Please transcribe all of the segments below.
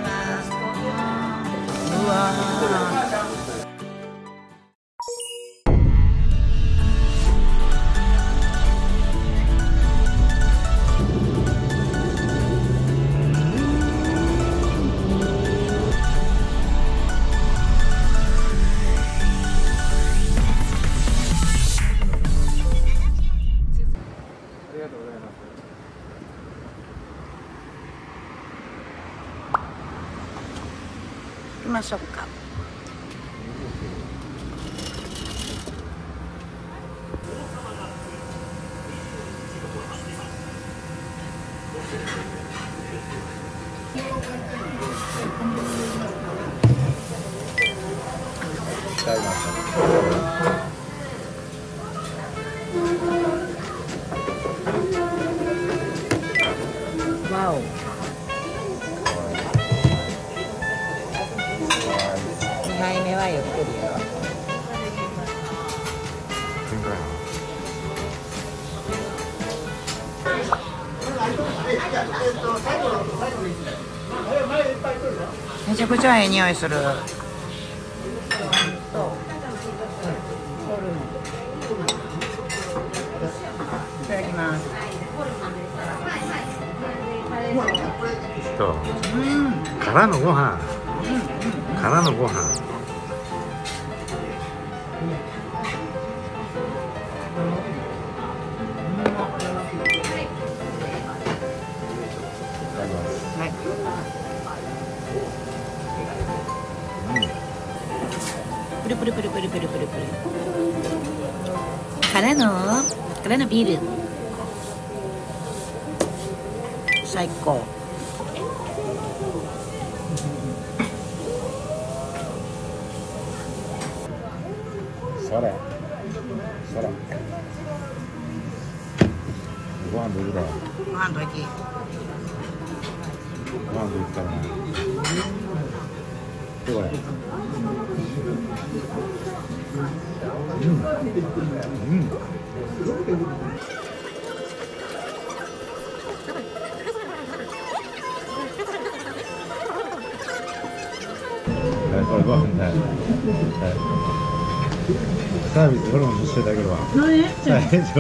ます。うわー。行きましょうか。わお。2杯目はゆっくりよ。めちゃくちゃいい匂いする。いただきます。からのご飯。からのご飯。プルプルプルプルプルプルプル。からのビール。最高。それ。それ。ご飯どうだ。ご飯どうき。ご飯どういったらな。どうや。これご飯だよ。サービスホルモンしてたけど。何？サービスホ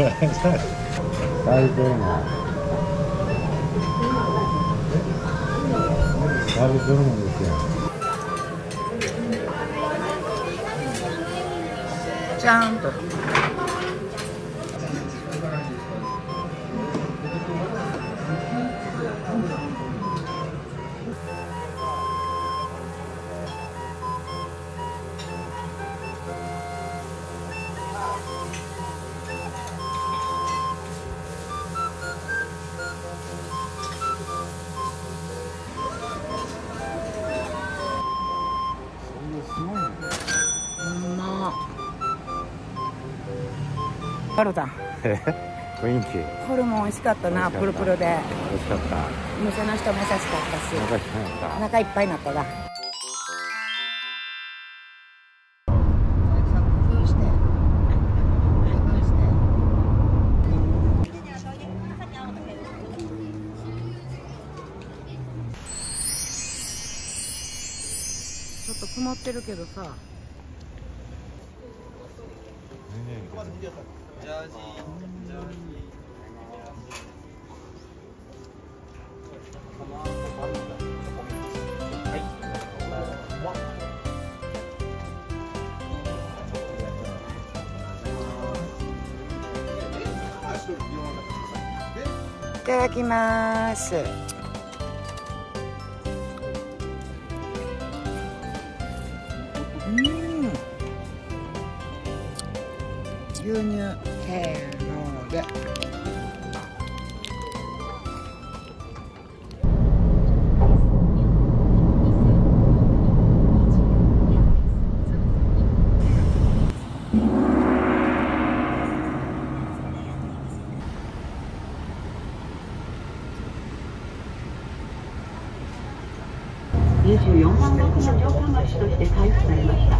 ルモン。サービスホルモンですよ。ちゃんと。カルタン雰囲気ホルモン美味しかったな。プルプルで美味しかった。お店の人も優しかったし、お腹いっぱいになったな。ちょっと曇ってるけどさ。いただきます。牛乳せーので。24万石の城下町として開府されました。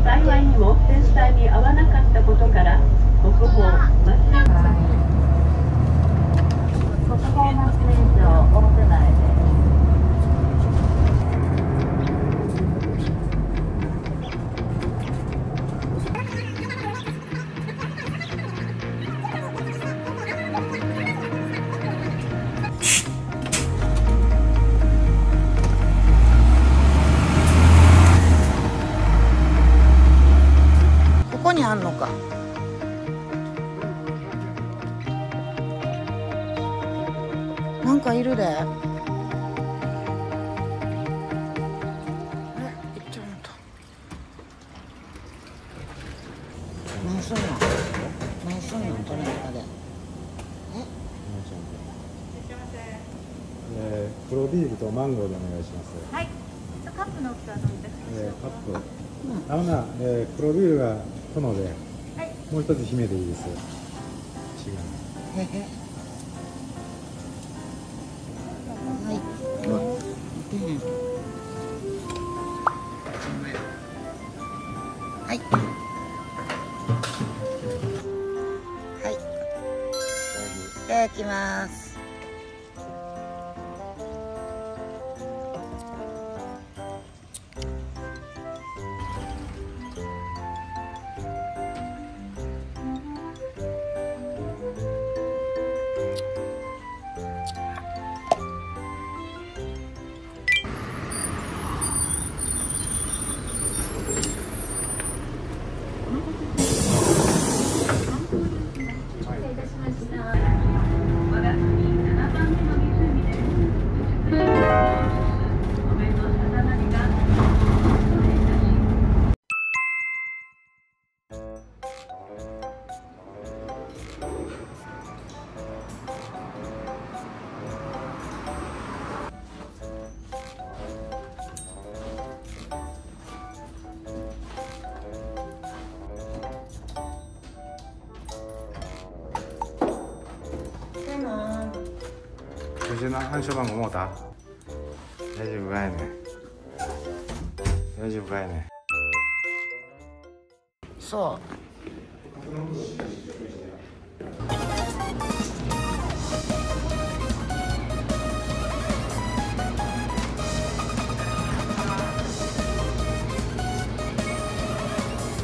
幸いにも戦災に遭わなかったことから国宝松江城大手前でなんかいるで。あれ、行っちゃうんだ。何すんの？何すんの？トレーナーで。黒ビールとマンゴーでお願いします。はい。カップの大きさはどういたしましょう。カップ。黒ビールが殿で、はい。もう一つ姫でいいです。違う。へへ。はい。うん。はい。はい。いただきます。うちの暗証番号もうた？大丈夫かいね。大丈夫かいね。そう。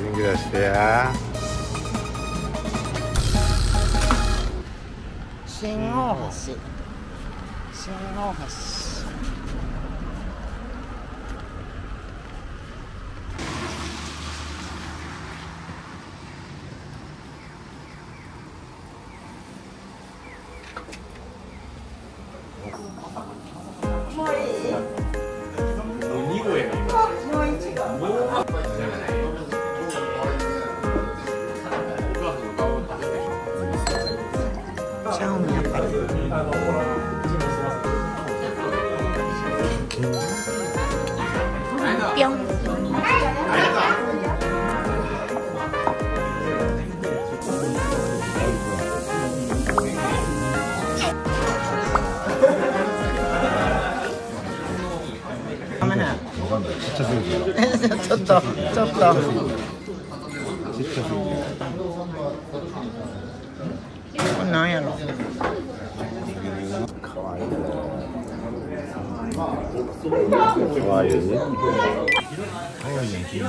元気出してや。新大橋。新大橋。もういい？もういい？ちゃうのやっぱり。ぴょん。ごめんね。ちっちゃすぎる。ちょっと。ちっちゃすぎる。これなんやろ。かわいいね。かわいい。かわいいね。金吾。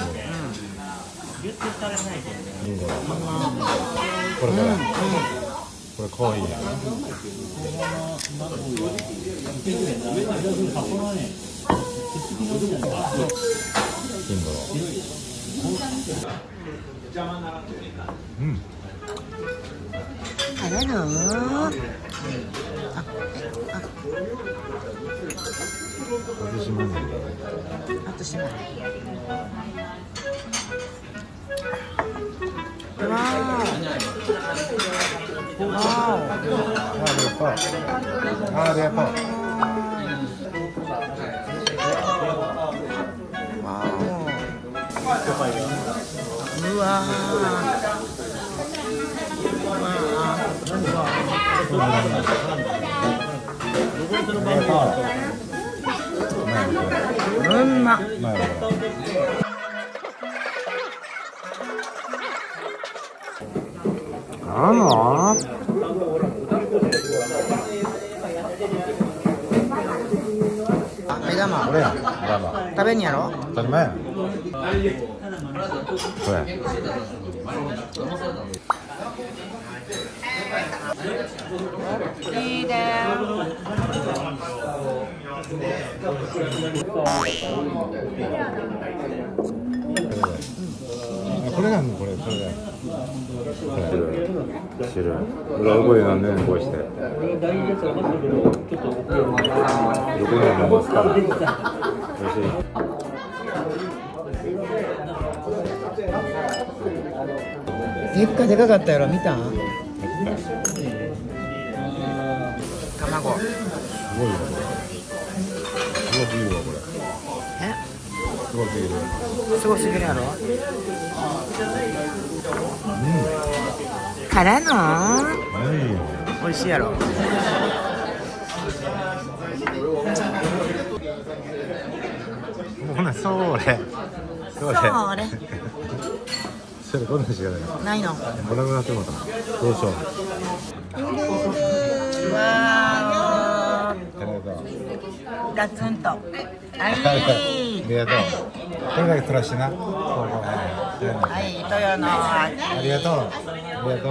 金吾。これから。これかわいいや。金吾。うん。あれなの？私もね。私も。わー。わうわうんま。目玉。これや。食べんやろ。当たり前や。これ。いいでー。これなんこれそれだ。知る。裏覚えなんねこうして。横にありますから。美味しい。でっかでかかったやろ見た？卵。すごいよ。すごすぎるわこれ。すごすぎる。すごすぎるやろ。からの美味しいやろ。ほなそれこんなんしかないないの。もなくなってもうた。どうしよう。わーガツンと。はいありがとう。これだけ取らしてな。はい豊野。ありがとう。ありがとう。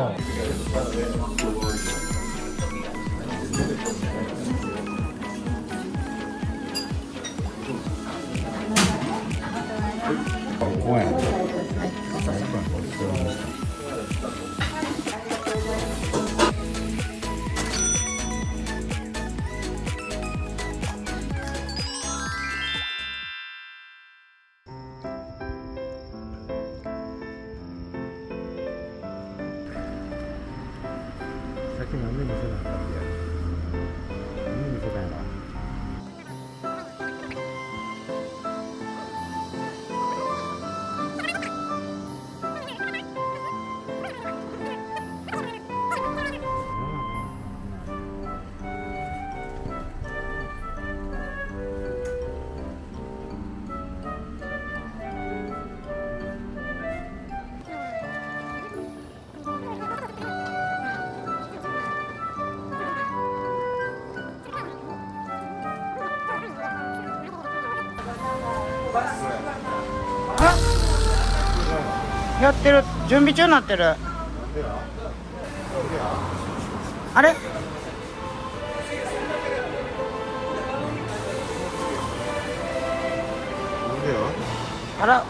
ごめん。さっき何で見せなかったっけ？何で見せたんやろ？やってる。準備中になってる。あれあら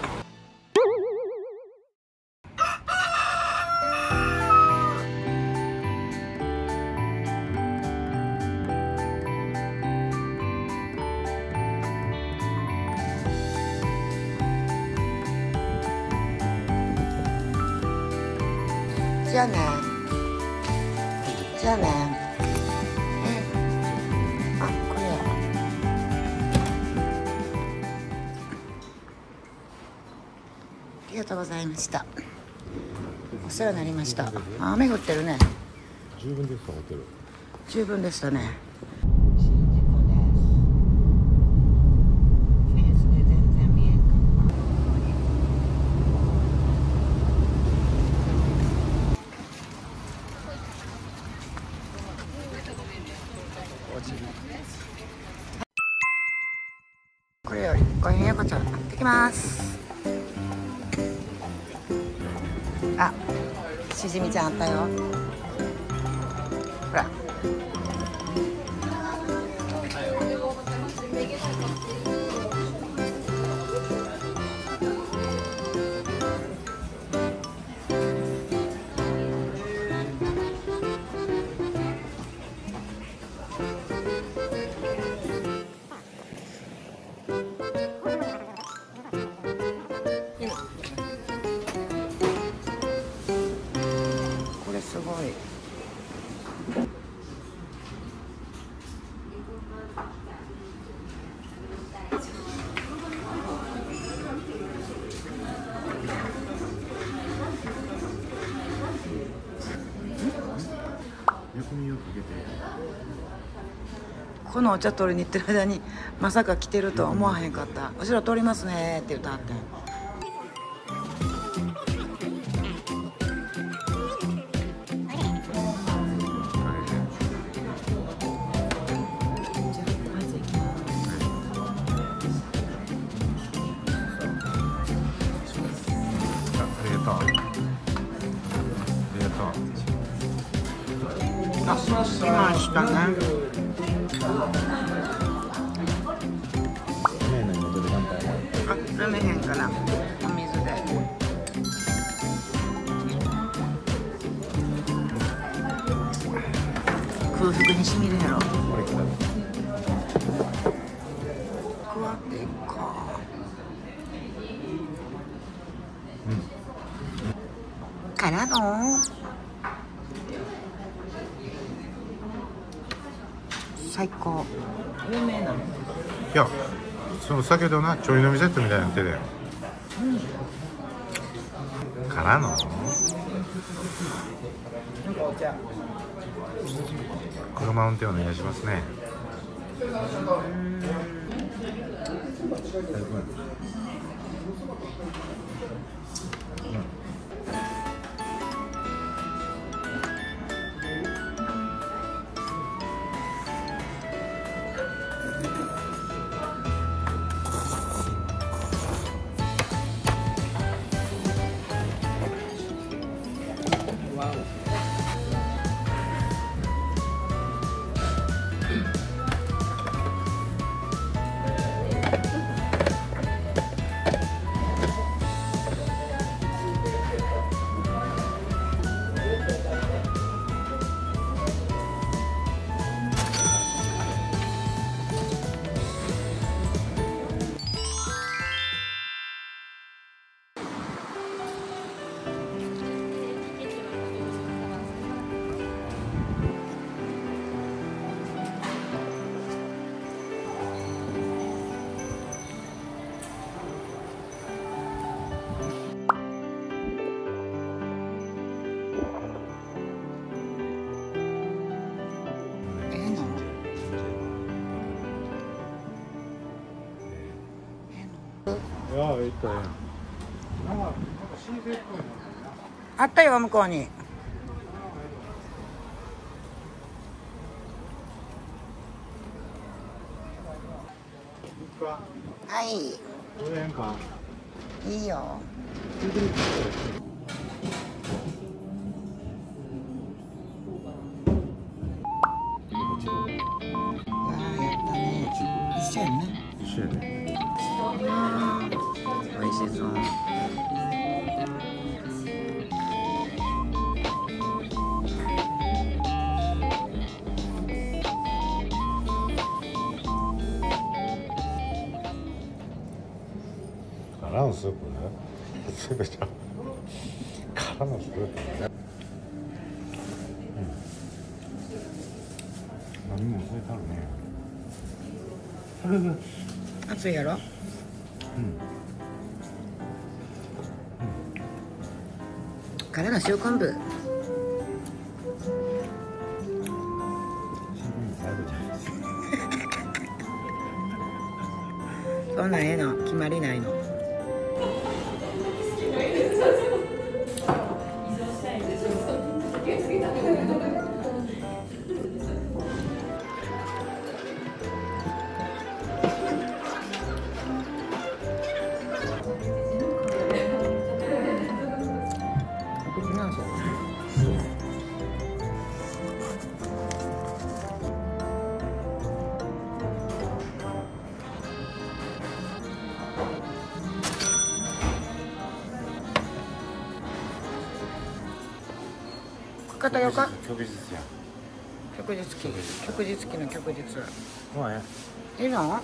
じゃあね。じゃあね。あ、これや。ありがとうございました。お世話になりました。雨降ってるね。十分ですかホテル。十分でしたね。これより500円横丁行ってきます。あ、しじみちゃんあったよ。ほら。これすごい。このお茶取りに行ってる間にまさか来てるとは思わへんかった。後ろ通りますねって言ったはってん。あ、しましたね。飲めへんからお水で。空腹にしみるやろ。食わっていくか。からの最高。有名なの？いや、その先ほどなちょい飲みセットみたいになってたよ。からの車運転お願いしますね。あったよ向こうに。はい。いいよ。わあ、やったね。一緒やんね。一緒やね。美味しそう。からのスープね。スープちゃう。からのスープね。何も添えてあるね。熱いやろ。からの塩昆布。そんなんええの決まりないの。方よか。旭日や。旭日記。旭日記の旭日。うまい。いいの？あ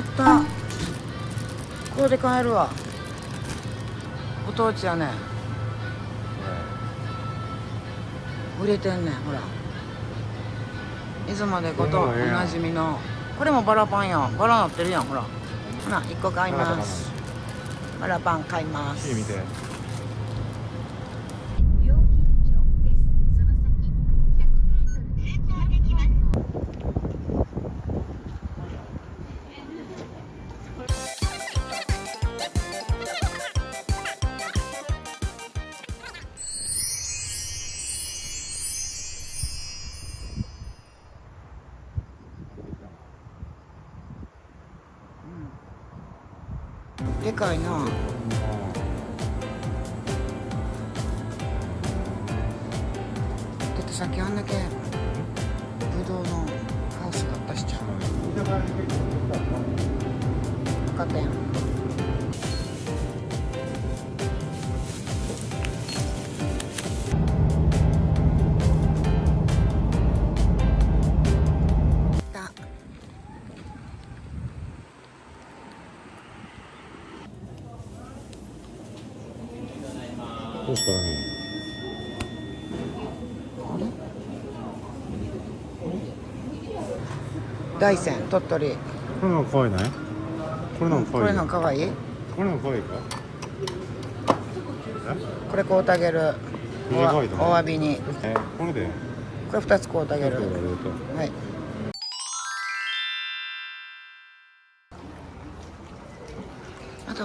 った。ここで買えるわ。ご当地やね。売れてんねん、ほら。出雲でことおなじみの。これもバラパンやん。バラなってるやん、ほら。ほな、1個買います。バラパン買います。いい見て。料金所です。その先100メートルできます。でかいな。だってさっきあんだけぶどうのハウスがあったしちゃう。分かったやん。どうしたらいい？大山鳥取。これの可愛いない？これの可愛い。これの可愛い？これの可愛いか？これ買うてあげる。お詫びに。これで。これ2つ買うてあげる。はい。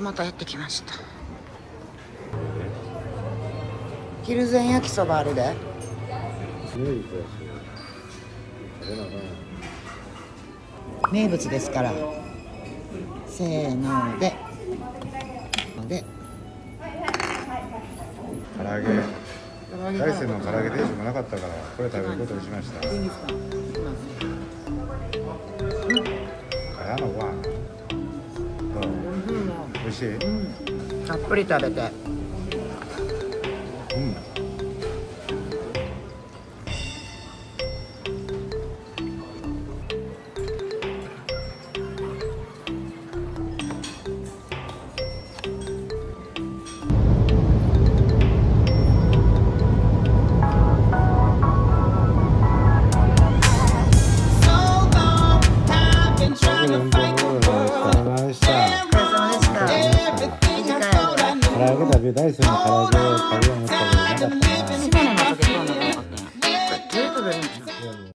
またやってきました。蒜山焼きそばあるで。名物ですから。せーので。唐揚げ。大山の唐揚げ定食もなかったから、これ食べることにしました。いいですか。かやのわ。美味しい。たっぷり食べて。大好きな唐揚げを食べようと思ったけどなかったな。島根の時どうなのかったんや。これ手で食べるんですよ。